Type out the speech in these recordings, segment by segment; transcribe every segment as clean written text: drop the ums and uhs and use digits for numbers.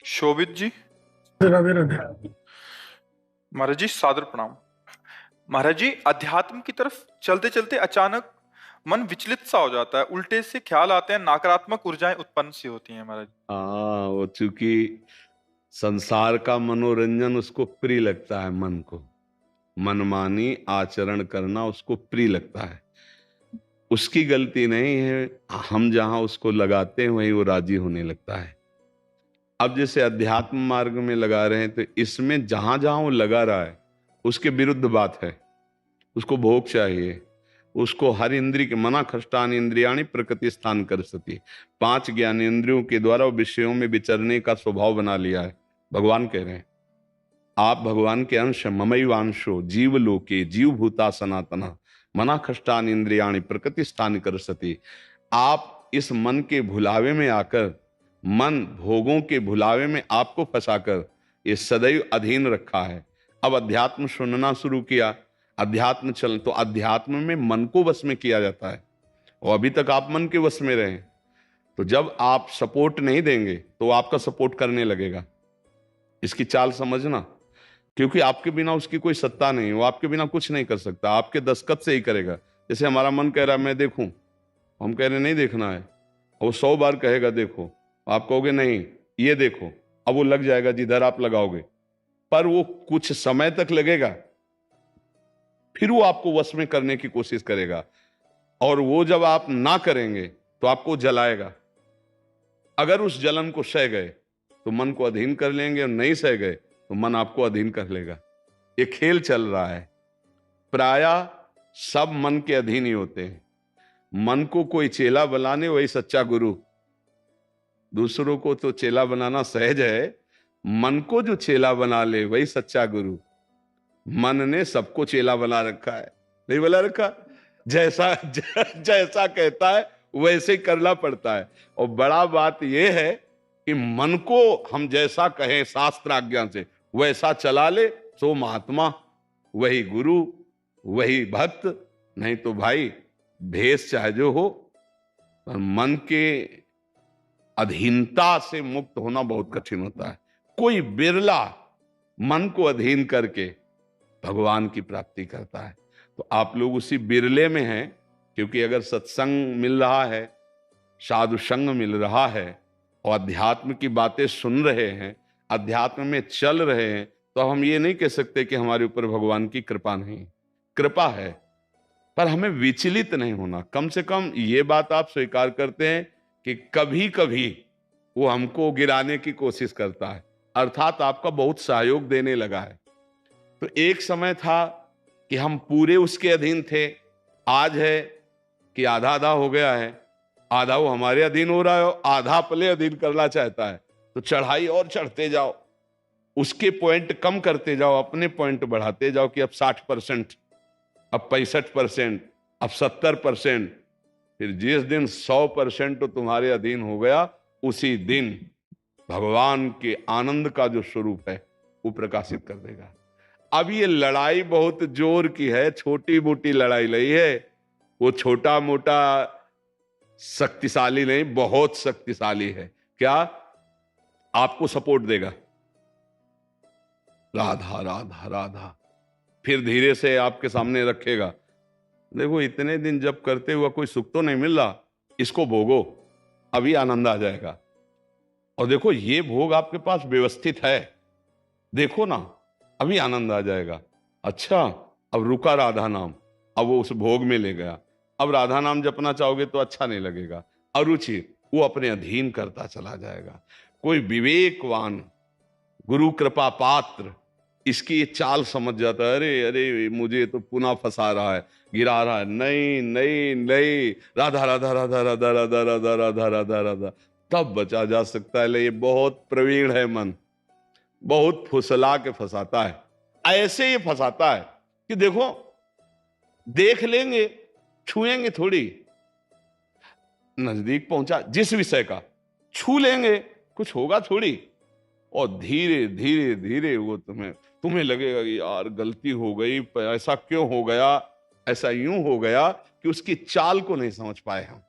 शोभित जी। राधे राधे। महाराज जी सादर प्रणाम। महाराज जी, अध्यात्म की तरफ चलते चलते अचानक मन विचलित सा हो जाता है, उल्टे से ख्याल आते हैं, नकारात्मक ऊर्जाएं उत्पन्न सी होती हैं महाराज। हाँ, वो चूंकि संसार का मनोरंजन उसको प्रिय लगता है, मन को मनमानी आचरण करना उसको प्रिय लगता है। उसकी गलती नहीं है, हम जहां उसको लगाते हैं वहीं वो राजी होने लगता है। अब जैसे अध्यात्म मार्ग में लगा रहे हैं तो इसमें जहां जहां वो लगा रहा है उसके विरुद्ध बात है। उसको भोग चाहिए, उसको हर इंद्रिय के मना खष्टान इंद्रियाणी प्रकृति स्थान कर सती, 5 ज्ञान इंद्रियों के द्वारा वो विषयों में विचरने का स्वभाव बना लिया है। भगवान कह रहे हैं आप भगवान के अंश, ममैवांशो जीव लोके जीव भूता सनातना मना खष्टान इंद्रियाणी प्रकृति स्थान कर सती। आप इस मन के भुलावे में आकर, मन भोगों के भुलावे में आपको फंसाकर ये सदैव अधीन रखा है। अब अध्यात्म सुनना शुरू किया, अध्यात्म चल तो अध्यात्म में मन को वश में किया जाता है और अभी तक आप मन के वश में रहे। तो जब आप सपोर्ट नहीं देंगे तो वो आपका सपोर्ट करने लगेगा। इसकी चाल समझना, क्योंकि आपके बिना उसकी कोई सत्ता नहीं, वो आपके बिना कुछ नहीं कर सकता, आपके दस्तखत से ही करेगा। जैसे हमारा मन कह रहा है मैं देखूं, हम कह रहे नहीं देखना है, और वो 100 बार कहेगा देखो, आप कहोगे नहीं ये देखो, अब वो लग जाएगा जिधर आप लगाओगे, पर वो कुछ समय तक लगेगा, फिर वो आपको वश में करने की कोशिश करेगा। और वो जब आप ना करेंगे तो आपको जलाएगा। अगर उस जलन को सह गए तो मन को अधीन कर लेंगे, और नहीं सह गए तो मन आपको अधीन कर लेगा। ये खेल चल रहा है। प्रायः सब मन के अधीन ही होते हैं। मन को कोई चेला बनाने वही सच्चा गुरु। दूसरों को तो चेला बनाना सहज है, मन को जो चेला बना ले वही सच्चा गुरु। मन ने सबको चेला बना रखा है, नहीं बना रखा? जैसा जैसा कहता है वैसे ही करना पड़ता है। और बड़ा बात यह है कि मन को हम जैसा कहें शास्त्र आज्ञा से वैसा चला ले, सो महात्मा, वही गुरु, वही भक्त। नहीं तो भाई भेष चाहे जो हो, पर मन के अधीनता से मुक्त होना बहुत कठिन होता है। कोई बिरला मन को अधीन करके भगवान की प्राप्ति करता है। तो आप लोग उसी बिरले में हैं, क्योंकि अगर सत्संग मिल रहा है, साधु संग मिल रहा है और अध्यात्म की बातें सुन रहे हैं, अध्यात्म में चल रहे हैं, तो हम ये नहीं कह सकते कि हमारे ऊपर भगवान की कृपा नहीं। कृपा है, पर हमें विचलित नहीं होना। कम से कम ये बात आप स्वीकार करते हैं कि कभी कभी वो हमको गिराने की कोशिश करता है, अर्थात आपका बहुत सहयोग देने लगा है। तो एक समय था कि हम पूरे उसके अधीन थे, आज है कि आधा आधा हो गया है। आधा वो हमारे अधीन हो रहा है और आधा अपने अधीन करना चाहता है। तो चढ़ाई और चढ़ते जाओ, उसके पॉइंट कम करते जाओ, अपने पॉइंट बढ़ाते जाओ कि अब 60%, अब 65%, अब 70%। फिर जिस दिन 100% तो तुम्हारे अधीन हो गया, उसी दिन भगवान के आनंद का जो स्वरूप है वो प्रकाशित कर देगा। अब ये लड़ाई बहुत जोर की है, छोटी मोटी लड़ाई नहीं है। वो छोटा मोटा शक्तिशाली नहीं, बहुत शक्तिशाली है। क्या? आपको सपोर्ट देगा, राधा राधा राधा, फिर धीरे से आपके सामने रखेगा। देखो इतने दिन जब करते हुआ कोई सुख तो नहीं मिल रहा, इसको भोगो, अभी आनंद आ जाएगा। और देखो ये भोग आपके पास व्यवस्थित है, देखो ना, अभी आनंद आ जाएगा। अच्छा, अब रुका राधा नाम, अब वो उस भोग में ले गया। अब राधा नाम जपना चाहोगे तो अच्छा नहीं लगेगा, अरुचि, वो अपने अधीन करता चला जाएगा। कोई विवेकवान गुरु कृपा पात्र इसकी ये चाल समझ जाता है, अरे अरे मुझे तो पुनः फंसा रहा है, गिरा रहा है। नहीं नहीं नहीं, राधा राधा राधा राधा राधा राधा राधा राधा राधा, तब बचा जा सकता है। ले ये बहुत प्रवीण है मन, बहुत फुसला के फंसाता है। ऐसे ही फंसाता है कि देखो देख लेंगे, छुएंगे थोड़ी, नजदीक पहुंचा जिस विषय का, छू लेंगे, कुछ होगा थोड़ी। और धीरे धीरे धीरे वो तुम्हें लगेगा कि यार गलती हो गई, ऐसा क्यों हो गया, ऐसा यूं हो गया कि उसकी चाल को नहीं समझ पाए हम,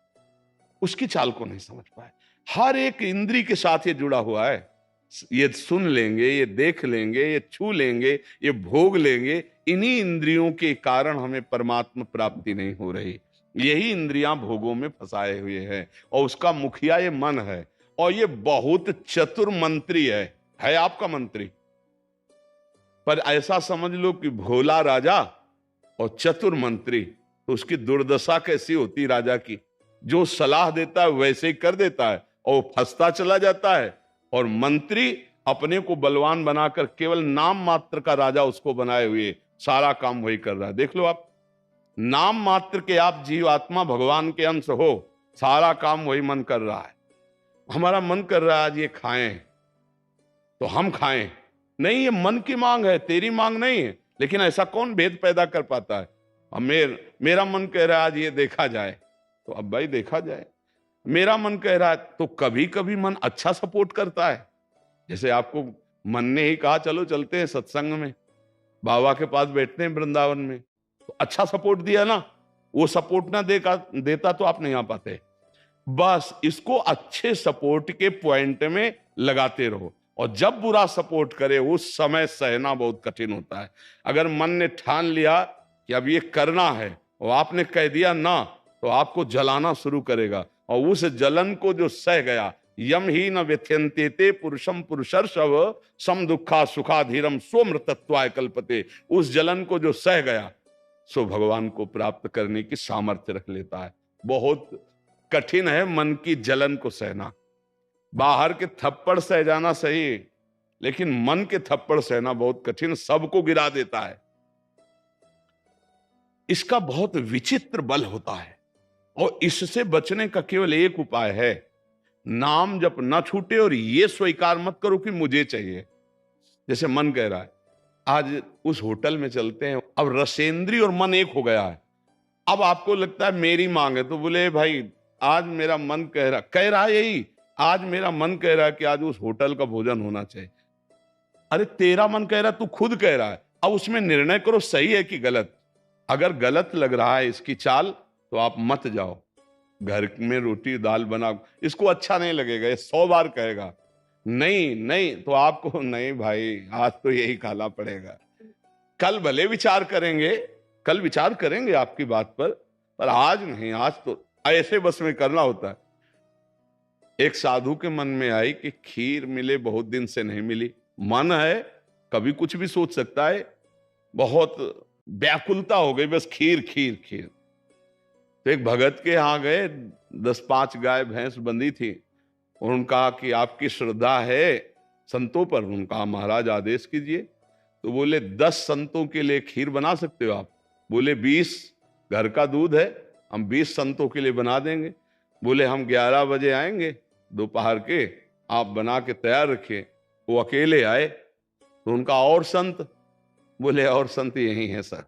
उसकी चाल को नहीं समझ पाए। हर एक इंद्री के साथ ये जुड़ा हुआ है। ये सुन लेंगे, ये देख लेंगे, ये छू लेंगे, ये भोग लेंगे, इन्हीं इंद्रियों के कारण हमें परमात्मा प्राप्ति नहीं हो रही। यही इंद्रियां भोगों में फंसाए हुए हैं और उसका मुखिया ये मन है। और ये बहुत चतुर मंत्री है आपका मंत्री, पर ऐसा समझ लो कि भोला राजा और चतुर मंत्री, तो उसकी दुर्दशा कैसी होती राजा की। जो सलाह देता है वैसे ही कर देता है और वो फंसता चला जाता है। और मंत्री अपने को बलवान बनाकर केवल नाम मात्र का राजा उसको बनाए हुए सारा काम वही कर रहा है। देख लो आप, नाम मात्र के आप जीवात्मा भगवान के अंश हो, सारा काम वही मन कर रहा है। हमारा मन कर रहा है आज ये खाएं तो हम खाएं, नहीं, ये मन की मांग है, तेरी मांग नहीं है। लेकिन ऐसा कौन भेद पैदा कर पाता है। अब मेरा मन कह रहा है आज ये देखा जाए, तो अब भाई देखा जाए। मेरा मन कह रहा है, तो कभी कभी मन अच्छा सपोर्ट करता है। जैसे आपको मन ने ही कहा चलो चलते हैं सत्संग में, बाबा के पास बैठते हैं वृंदावन में, तो अच्छा सपोर्ट दिया ना। वो सपोर्ट ना देता तो आप नहीं आ पाते। बस इसको अच्छे सपोर्ट के पॉइंट में लगाते रहो। और जब बुरा सपोर्ट करे उस समय सहना बहुत कठिन होता है। अगर मन ने ठान लिया कि अब ये करना है और आपने कह दिया ना, तो आपको जलाना शुरू करेगा। और उस जलन को जो सह गया, यम ही न व्यथ्यन्ते पुरुषम पुरुषर्षव सम दुखा सुखाधीरम स्वमृतत्वाय कल्पते, उस जलन को जो सह गया सो भगवान को प्राप्त करने की सामर्थ्य रख लेता है। बहुत कठिन है मन की जलन को सहना। बाहर के थप्पड़ सह जाना सही, लेकिन मन के थप्पड़ सहना बहुत कठिन, सबको गिरा देता है। इसका बहुत विचित्र बल होता है और इससे बचने का केवल एक उपाय है, नाम जप न छूटे और ये स्वीकार मत करो कि मुझे चाहिए। जैसे मन कह रहा है आज उस होटल में चलते हैं, अब रसेंद्री और मन एक हो गया है। अब आपको लगता है मेरी मांग है, तो बोले भाई आज मेरा मन कह रहा है यही, आज मेरा मन कह रहा है कि आज उस होटल का भोजन होना चाहिए। अरे तेरा मन कह रहा है, तू खुद कह रहा है, अब उसमें निर्णय करो सही है कि गलत। अगर गलत लग रहा है इसकी चाल तो आप मत जाओ। घर में रोटी दाल बनाओ, इसको अच्छा नहीं लगेगा, ये 100 बार कहेगा नहीं नहीं, तो आपको नहीं भाई आज तो यही खाना पड़ेगा। कल भले विचार करेंगे, कल विचार करेंगे आपकी बात पर आज नहीं, आज तो ऐसे बस में करना होता है। एक साधु के मन में आई कि खीर मिले, बहुत दिन से नहीं मिली। मन है कभी कुछ भी सोच सकता है, बहुत व्याकुलता हो गई, बस खीर खीर खीर। तो एक भगत के यहां गए, 10-5 गाय भैंस बंधी थी। उन्होंने कहा कि आपकी श्रद्धा है संतों पर। उन्होंने कहा महाराज आदेश कीजिए। तो बोले 10 संतों के लिए खीर बना सकते हो आप? बोले 20, घर का दूध है, हम 20 संतों के लिए बना देंगे। बोले हम 11 बजे आएंगे दोपहर के, आप बना के तैयार रखिए। वो अकेले आए तो उनका और संत? बोले और संत यही है सर।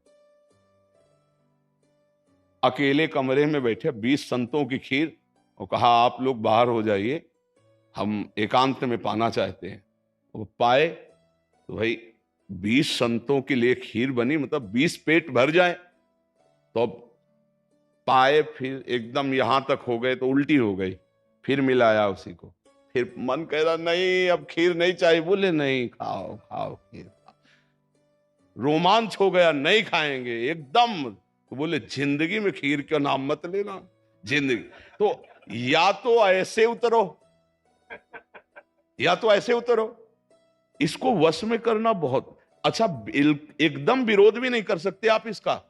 अकेले कमरे में बैठे 20 संतों की खीर, और कहा आप लोग बाहर हो जाइए, हम एकांत में पाना चाहते हैं। वो पाए तो भाई 20 संतों के लिए खीर बनी, मतलब 20 पेट भर जाए। तो अब पाए, फिर एकदम यहां तक हो गए तो उल्टी हो गई, फिर मिलाया उसी को। फिर मन कह रहा नहीं अब खीर नहीं चाहिए। बोले नहीं, खाओ खाओ खीर खाओ। रोमांच हो गया, नहीं खाएंगे एकदम। तो बोले जिंदगी में खीर का नाम मत लेना, जिंदगी। तो या तो ऐसे उतरो, या तो ऐसे उतरो। इसको वश में करना बहुत अच्छा। एकदम विरोध भी नहीं कर सकते आप इसका,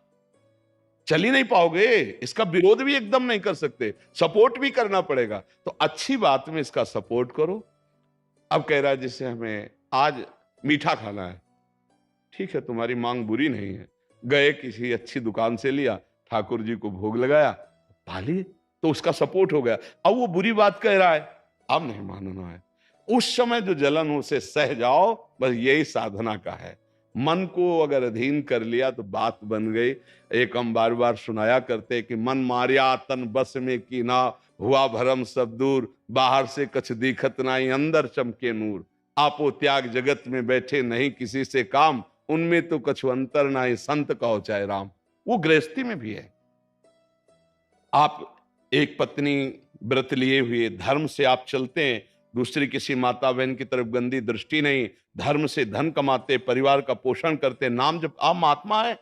चल ही नहीं पाओगे। इसका विरोध भी एकदम नहीं कर सकते, सपोर्ट भी करना पड़ेगा। तो अच्छी बात में इसका सपोर्ट करो। अब कह रहा है जैसे हमें आज मीठा खाना है, ठीक है तुम्हारी मांग बुरी नहीं है। गए किसी अच्छी दुकान से लिया, ठाकुर जी को भोग लगाया, पाली, तो उसका सपोर्ट हो गया। अब वो बुरी बात कह रहा है, अब नहीं मानना है। उस समय जो जलन उसे सह जाओ, बस यही साधना का है। मन को अगर अधीन कर लिया तो बात बन गई। एक हम बार बार सुनाया करते कि मन मारिया तन बस में की ना, हुआ भरम सब दूर, बाहर से कछ दिखत नाई, अंदर चमके नूर। आपो त्याग जगत में बैठे नहीं किसी से काम, उनमें तो कछु अंतर नाई, संत कहो चाहे राम। वो गृहस्थी में भी है। आप एक पत्नी व्रत लिए हुए धर्म से आप चलते हैं, दूसरी किसी माता बहन की तरफ गंदी दृष्टि नहीं, धर्म से धन कमाते, परिवार का पोषण करते, नाम जब आप महात्मा है,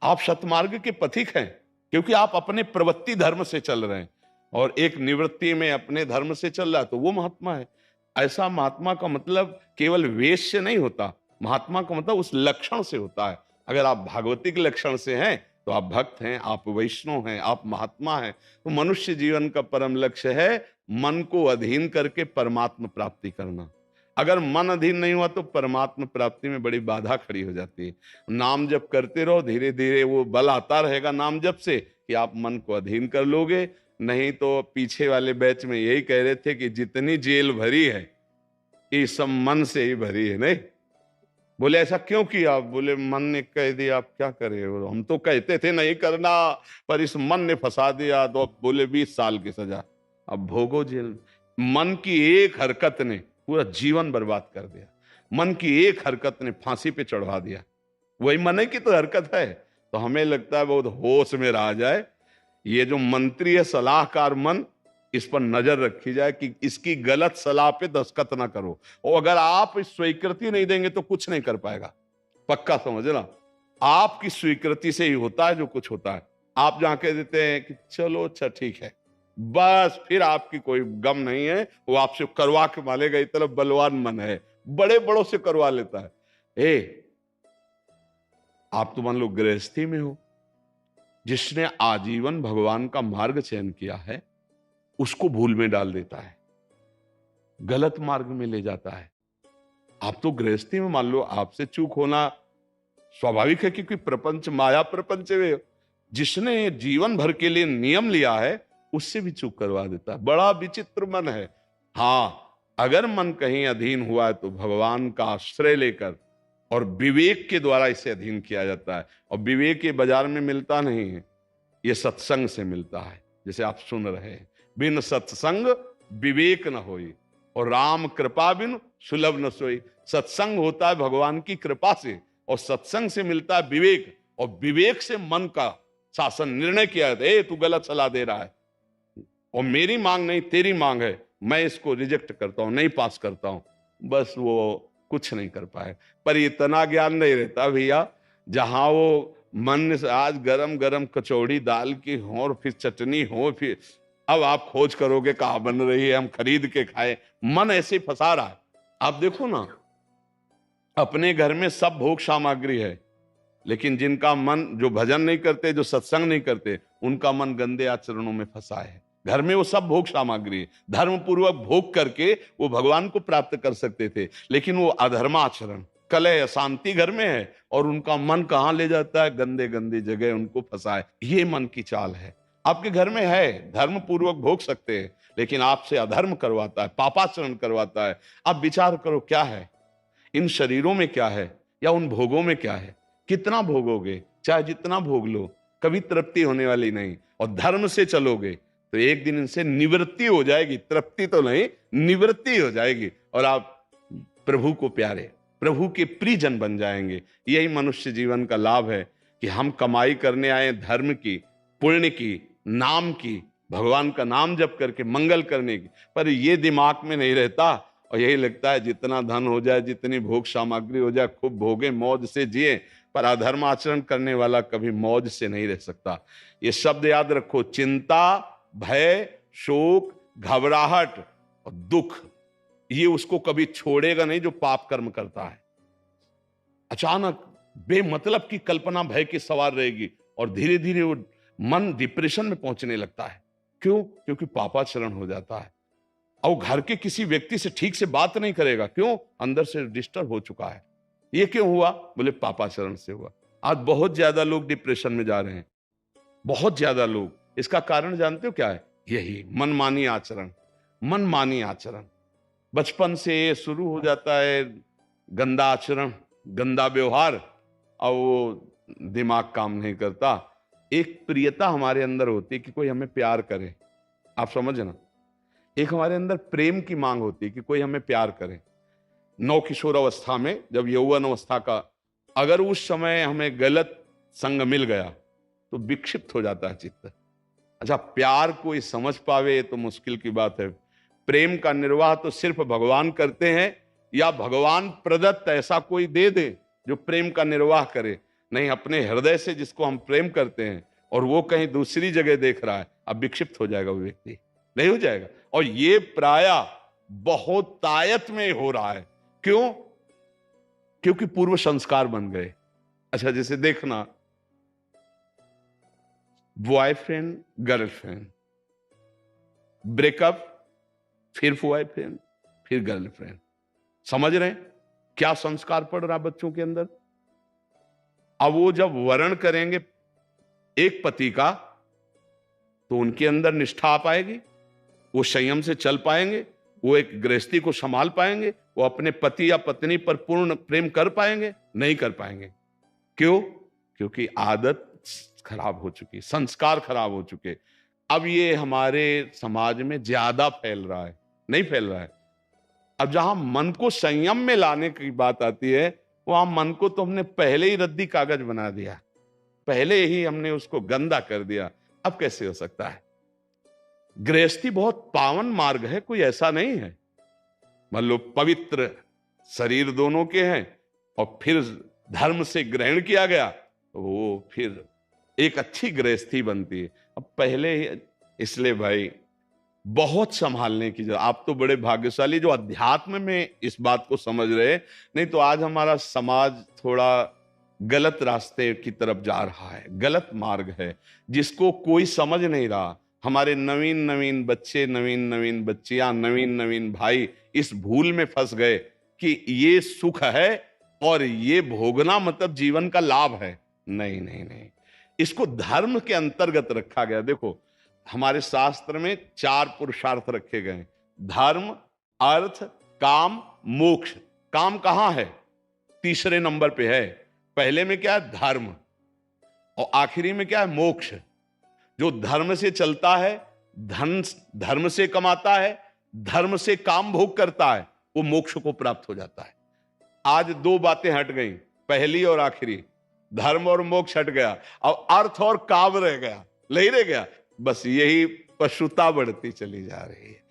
आप सतमार्ग के पथिक हैं, क्योंकि आप अपने प्रवृत्ति धर्म से चल रहे हैं और एक निवृत्ति में अपने धर्म से चल रहा है, तो वो महात्मा है। ऐसा महात्मा का मतलब केवल वेश से नहीं होता, महात्मा का मतलब उस लक्षण से होता है। अगर आप भागवतिक लक्षण से हैं तो आप भक्त हैं, आप वैष्णव हैं, आप महात्मा हैं। तो मनुष्य जीवन का परम लक्ष्य है मन को अधीन करके परमात्मा प्राप्ति करना। अगर मन अधीन नहीं हुआ तो परमात्मा प्राप्ति में बड़ी बाधा खड़ी हो जाती है। नाम जप करते रहो, धीरे धीरे वो बल आता रहेगा नाम जप से कि आप मन को अधीन कर लोगे। नहीं तो पीछे वाले बैच में यही कह रहे थे कि जितनी जेल भरी है ये सब मन से ही भरी है। नहीं बोले ऐसा क्यों किया? बोले मन ने कह दिया, आप क्या करें, हम तो कहते थे नहीं करना पर इस मन ने फंसा दिया, तो बोले 20 साल की सजा, अब भोगो जेल। मन की एक हरकत ने पूरा जीवन बर्बाद कर दिया, मन की एक हरकत ने फांसी पे चढ़वा दिया। वही मन की तो हरकत है। तो हमें लगता है बहुत होश में रहा जाए, ये जो मंत्री है सलाहकार मन, इस पर नजर रखी जाए कि इसकी गलत सलाह पे दस्तखत ना करो। और अगर आप स्वीकृति नहीं देंगे तो कुछ नहीं कर पाएगा, पक्का समझना। आपकी स्वीकृति से ही होता है जो कुछ होता है। आप जहां कह देते हैं कि चलो अच्छा ठीक है, बस फिर आपकी कोई गम नहीं है, वो आपसे करवा के मालेगा। इतना बलवान मन है, बड़े बड़ों से करवा लेता है। आप तो मान लो गृहस्थी में हो, जिसने आजीवन भगवान का मार्ग चयन किया है उसको भूल में डाल देता है, गलत मार्ग में ले जाता है। आप तो गृहस्थी में मान लो आपसे चूक होना स्वाभाविक है, क्योंकि प्रपंच माया प्रपंच में जिसने जीवन भर के लिए नियम लिया है उससे भी चूक करवा देता है। बड़ा विचित्र मन है। हाँ, अगर मन कहीं अधीन हुआ है तो भगवान का आश्रय लेकर और विवेक के द्वारा इसे अधीन किया जाता है। और विवेक ये बाजार में मिलता नहीं है, ये सत्संग से मिलता है। जैसे आप सुन रहे हैं, बिन सत्संग विवेक न होई और राम कृपा बिन सुलभ न सोई। सत्संग होता है भगवान की कृपा से और सत्संग से मिलता है विवेक, और विवेक से मन का शासन निर्णय किया जाता है। तू गलत सलाह दे रहा है और मेरी मांग नहीं तेरी मांग है, मैं इसको रिजेक्ट करता हूं, नहीं पास करता हूं। बस वो कुछ नहीं कर पाए। पर इतना ज्ञान नहीं रहता भैया, जहां वो मन से आज गरम गरम कचौड़ी दाल की हो और फिर चटनी हो, फिर अब आप खोज करोगे कहाँ बन रही है, हम खरीद के खाए। मन ऐसे फंसा रहा है। आप देखो ना, अपने घर में सब भोग सामग्री है, लेकिन जिनका मन, जो भजन नहीं करते, जो सत्संग नहीं करते, उनका मन गंदे आचरणों में फंसा है। घर में वो सब भोग सामग्री है, धर्म पूर्वक भोग करके वो भगवान को प्राप्त कर सकते थे, लेकिन वो अधर्माचरण, कलह, अशांति घर में है और उनका मन कहां ले जाता है? गंदे गंदी जगह उनको फंसाए। ये मन की चाल है। आपके घर में है, धर्म पूर्वक भोग सकते हैं, लेकिन आपसे अधर्म करवाता है, पापाचरण करवाता है। आप विचार करो क्या है इन शरीरों में, क्या है या उन भोगों में क्या है? कितना भोगोगे? चाहे जितना भोग लो, कभी तृप्ति होने वाली नहीं। और धर्म से चलोगे तो एक दिन इनसे निवृत्ति हो जाएगी, तृप्ति तो नहीं, निवृत्ति हो जाएगी और आप प्रभु को प्यारे, प्रभु के प्रियजन बन जाएंगे। यही मनुष्य जीवन का लाभ है कि हम कमाई करने आए धर्म की, पुण्य की, नाम की, भगवान का नाम जप करके मंगल करने की, पर ये दिमाग में नहीं रहता और यही लगता है जितना धन हो जाए, जितनी भोग सामग्री हो जाए, खूब भोगे, मौज से जिए। पर अधर्म आचरण करने वाला कभी मौज से नहीं रह सकता। ये शब्द याद रखो, चिंता, भय, शोक, घबराहट और दुख, ये उसको कभी छोड़ेगा नहीं जो पाप कर्म करता है। अचानक बेमतलब की कल्पना भय की सवार रहेगी और धीरे धीरे वो मन डिप्रेशन में पहुंचने लगता है। क्यों? क्योंकि पापाचरण हो जाता है। और घर के किसी व्यक्ति से ठीक से बात नहीं करेगा। क्यों? अंदर से डिस्टर्ब हो चुका है। ये क्यों हुआ? बोले पापाचरण से हुआ। आज बहुत ज्यादा लोग डिप्रेशन में जा रहे हैं, बहुत ज्यादा लोग। इसका कारण जानते हो क्या है? यही मनमानी आचरण। मनमानी आचरण बचपन से शुरू हो जाता है, गंदा आचरण, गंदा व्यवहार, और वो दिमाग काम नहीं करता। एक प्रियता हमारे अंदर होती है कि कोई हमें प्यार करे, आप समझ ना। एक हमारे अंदर प्रेम की मांग होती है कि कोई हमें प्यार करे। नौ किशोर अवस्था में, जब यौवन अवस्था का, अगर उस समय हमें गलत संग मिल गया तो विक्षिप्त हो जाता है चित्त। अच्छा, प्यार कोई समझ पावे तो मुश्किल की बात है, प्रेम का निर्वाह तो सिर्फ भगवान करते हैं, या भगवान प्रदत्त ऐसा कोई दे दे जो प्रेम का निर्वाह करे। नहीं, अपने हृदय से जिसको हम प्रेम करते हैं और वो कहीं दूसरी जगह देख रहा है, अब विक्षिप्त हो जाएगा वो व्यक्ति, नहीं हो जाएगा। और ये प्राय बहुत तायत में हो रहा है। क्यों? क्योंकि पूर्व संस्कार बन गए। अच्छा, जैसे देखना, बॉयफ्रेंड गर्लफ्रेंड, ब्रेकअप, फिर बॉयफ्रेंड, फिर गर्लफ्रेंड। समझ रहे हैं क्या संस्कार पड़ रहा बच्चों के अंदर? अब वो जब वर्ण करेंगे एक पति का, तो उनके अंदर निष्ठा आ पाएगी, वो संयम से चल पाएंगे, वो एक गृहस्थी को संभाल पाएंगे, वो अपने पति या पत्नी पर पूर्ण प्रेम कर पाएंगे? नहीं कर पाएंगे। क्यों? क्योंकि आदत खराब हो चुकी, संस्कार खराब हो चुके। अब ये हमारे समाज में ज्यादा फैल रहा है, नहीं फैल रहा है। अब जहां मन को संयम में लाने की बात आती है, वहां मन को तो हमने पहले ही रद्दी कागज बना दिया, पहले ही हमने उसको गंदा कर दिया। अब कैसे हो सकता है? गृहस्थी बहुत पावन मार्ग है, कोई ऐसा नहीं है। मान लो पवित्र शरीर दोनों के हैं और फिर धर्म से ग्रहण किया गया, तो वो फिर एक अच्छी गृहस्थी बनती है। अब पहले ही, इसलिए भाई बहुत संभालने की जरूरत। आप तो बड़े भाग्यशाली जो अध्यात्म में इस बात को समझ रहे, नहीं तो आज हमारा समाज थोड़ा गलत रास्ते की तरफ जा रहा है, गलत मार्ग है जिसको कोई समझ नहीं रहा। हमारे नवीन नवीन बच्चे, नवीन नवीन बच्चियां, नवीन नवीन भाई इस भूल में फंस गए कि ये सुख है और ये भोगना मतलब जीवन का लाभ है। नहीं नहीं नहीं, इसको धर्म के अंतर्गत रखा गया। देखो, हमारे शास्त्र में 4 पुरुषार्थ रखे गए: धर्म, अर्थ, काम, मोक्ष। काम कहां है? तीसरे नंबर पे है। पहले में क्या है? धर्म। और आखिरी में क्या है? मोक्ष। जो धर्म से चलता है, धन धर्म से कमाता है, धर्म से काम भोग करता है, वो मोक्ष को प्राप्त हो जाता है। आज 2 बातें हट गई, पहली और आखिरी। धर्म और मोक्ष हट गया, अब अर्थ और काम रह गया, नहीं रह गया। बस यही पशुता बढ़ती चली जा रही है।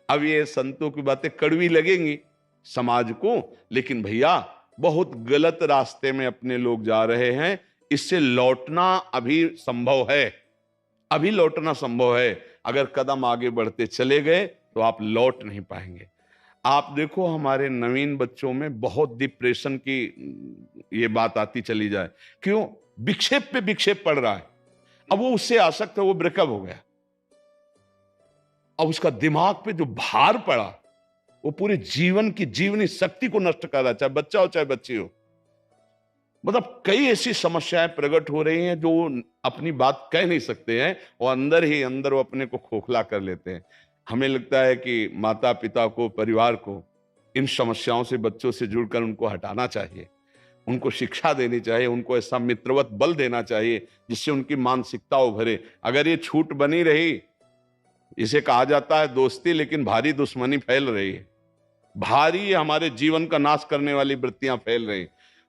अब ये संतों की बातें कड़वी लगेंगी समाज को, लेकिन भैया बहुत गलत रास्ते में अपने लोग जा रहे हैं। इससे लौटना अभी संभव है, अभी लौटना संभव है। अगर कदम आगे बढ़ते चले गए तो आप लौट नहीं पाएंगे। आप देखो, हमारे नवीन बच्चों में बहुत डिप्रेशन की ये बात आती चली जाए। क्यों? विक्षेप पे विक्षेप पड़ रहा है। अब वो उससे आसक्त है, वो ब्रेकअप हो गया, अब उसका दिमाग पे जो भार पड़ा वो पूरे जीवन की जीवनी शक्ति को नष्ट कर रहा है, चाहे बच्चा हो चाहे बच्ची हो। मतलब कई ऐसी समस्याएं प्रकट हो रही हैं जो अपनी बात कह नहीं सकते हैं और अंदर ही अंदर वो अपने को खोखला कर लेते हैं। हमें लगता है कि माता पिता को, परिवार को इन समस्याओं से, बच्चों से जुड़कर उनको हटाना चाहिए, उनको शिक्षा देनी चाहिए, उनको ऐसा मित्रवत बल देना चाहिए जिससे उनकी मानसिकता उभरे। अगर ये छूट बनी रही, इसे कहा जाता है दोस्ती, लेकिन भारी दुश्मनी फैल रही है, भारी हमारे जीवन का नाश करने वाली वृत्तियां फैल रही।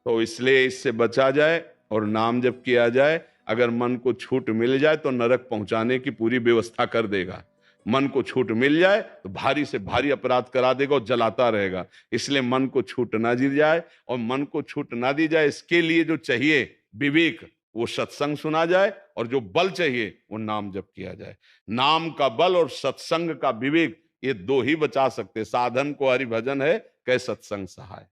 तो इसलिए इससे बचा जाए और नाम जप किया जाए। अगर मन को छूट मिल जाए तो नरक पहुंचाने की पूरी व्यवस्था कर देगा। मन को छूट मिल जाए तो भारी से भारी अपराध करा देगा और जलाता रहेगा। इसलिए मन को छूट ना दी जाए, और मन को छूट ना दी जाए इसके लिए जो चाहिए विवेक, वो सत्संग सुना जाए, और जो बल चाहिए वो नाम जप किया जाए। नाम का बल और सत्संग का विवेक, ये 2 ही बचा सकते। साधन को हरि भजन है, कै सत्संग सहाय।